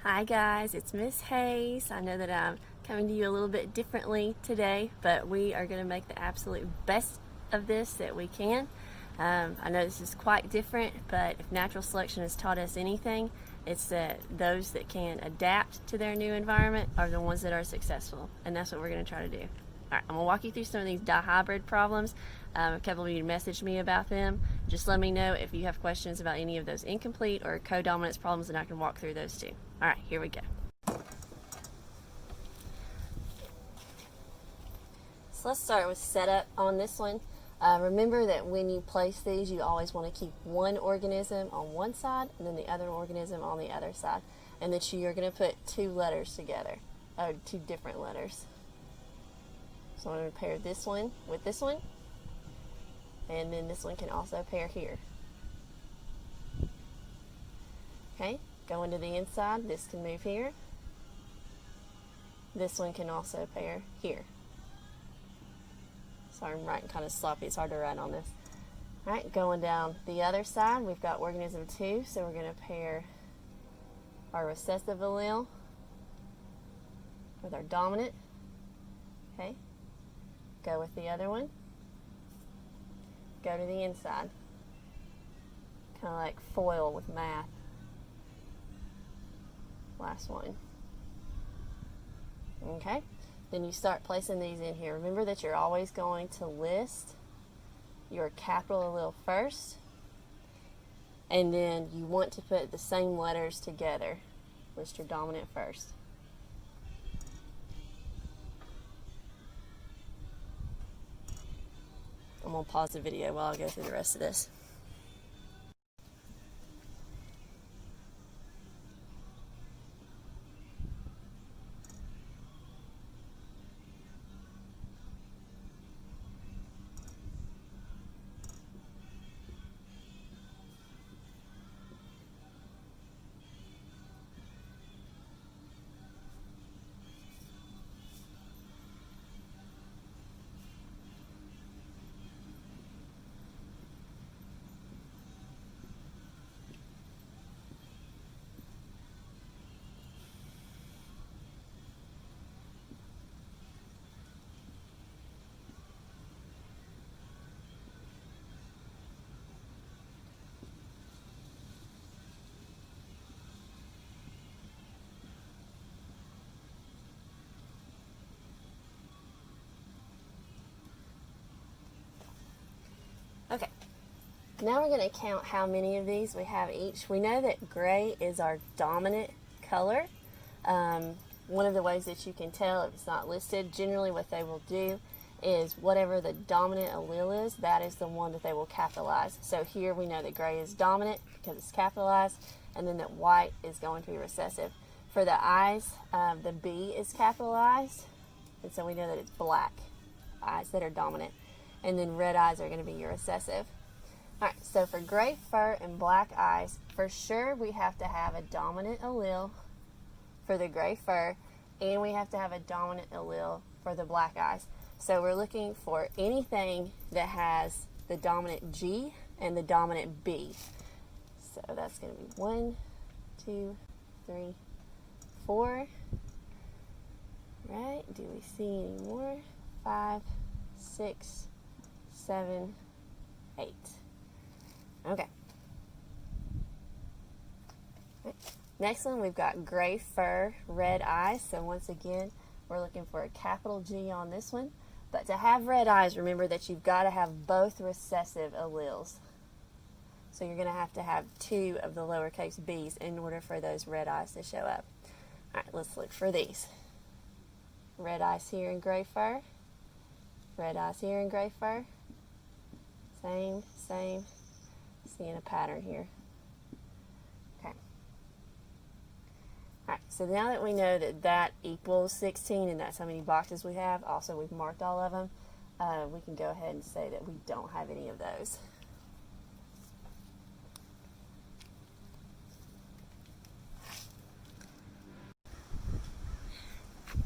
Hi guys, it's Miss Hayes. I know that I'm coming to you a little bit differently today, but we are going to make the absolute best of this that we can. I know this is quite different, but if natural selection has taught us anything, it's that those that can adapt to their new environment are the ones that are successful, and that's what we're going to try to do. Alright, I'm going to walk you through some of these dihybrid problems. A couple of you messaged me about them. Just let me know if you have questions about any of those incomplete or codominance problems, and I can walk through those too. Alright, here we go. So let's start with setup on this one. Remember that when you place these, you always want to keep one organism on one side and then the other organism on the other side. And that you're going to put two letters together, or two different letters. So I'm going to pair this one with this one, and then this one can also pair here. Okay, going to the inside, this can move here. This one can also pair here. Sorry, I'm writing kind of sloppy, it's hard to write on this. Alright, going down the other side, we've got organism 2, so we're going to pair our recessive allele with our dominant. Okay, go with the other one. Go to the inside. Kind of like foil with math. Last one. Okay, then you start placing these in here. Remember that you're always going to list your capital allele first, and then you want to put the same letters together. List your dominant first. I'm going to pause the video while I go through the rest of this. Okay, now we're going to count how many of these we have each. We know that gray is our dominant color. One of the ways that you can tell if it's not listed, generally what they will do is whatever the dominant allele is, that is the one that they will capitalize. So here we know that gray is dominant because it's capitalized, and then that white is going to be recessive. For the eyes, the B is capitalized, and so we know that it's black eyes that are dominant. And then red eyes are going to be your recessive. Alright, so for gray fur and black eyes, for sure we have to have a dominant allele for the gray fur, and we have to have a dominant allele for the black eyes. So we're looking for anything that has the dominant G and the dominant B. So that's going to be 1, 2, 3, 4. Right, do we see any more? 5, 6, 7, 8. Okay. Next one, we've got gray fur, red eyes. So once again, we're looking for a capital G on this one. But to have red eyes, remember that you've got to have both recessive alleles. So you're going to have 2 of the lowercase b's in order for those red eyes to show up. All right, let's look for these. Red eyes here in gray fur. Red eyes here in gray fur. Same. Seeing a pattern here. Okay. Alright, so now that we know that that equals 16 and that's how many boxes we have, also we've marked all of them, we can go ahead and say that we don't have any of those.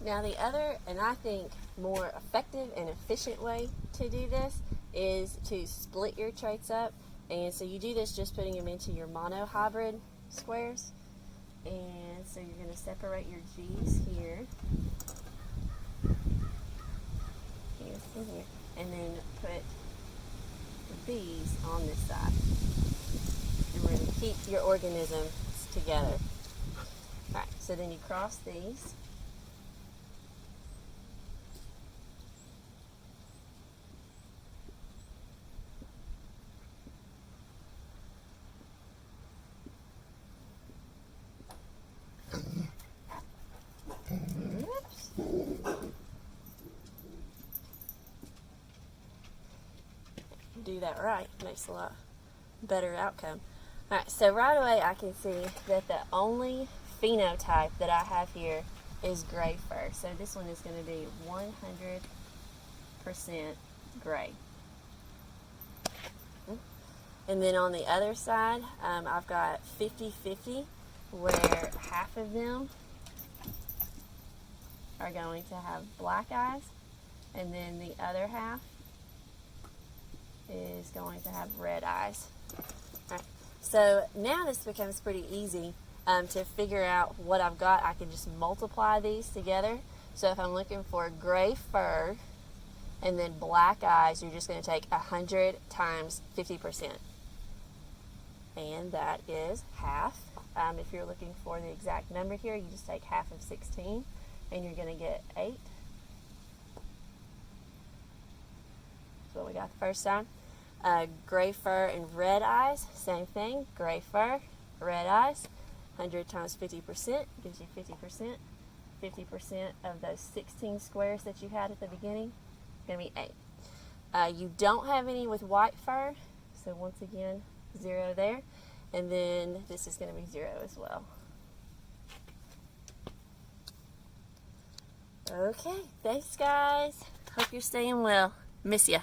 Now the other, and I think more effective and efficient way to do this is to split your traits up. And so you do this just putting them into your monohybrid squares. And So you're going to separate your G's here. Here. And then put the B's on this side. And we're going to keep your organisms together. Alright, so then you cross these. Do that right, makes a lot better outcome. Alright, so right away I can see that the only phenotype that I have here is gray fur. So this one is going to be 100% gray. And then on the other side, I've got 50-50, where half of them are going to have black eyes, and then the other half is going to have red eyes. All right. So now this becomes pretty easy to figure out what I've got. I can just multiply these together. So if I'm looking for gray fur and then black eyes, you're just going to take 100 times 50%. And that is half. If you're looking for the exact number here, you just take half of 16 and you're going to get 8. That's what we got the first time. Gray fur and red eyes, same thing. Gray fur, red eyes, 100 times 50% gives you 50%. 50% of those 16 squares that you had at the beginning is going to be 8. You don't have any with white fur, so once again, 0 there. And then this is going to be 0 as well. Okay, thanks guys. Hope you're staying well. Miss ya.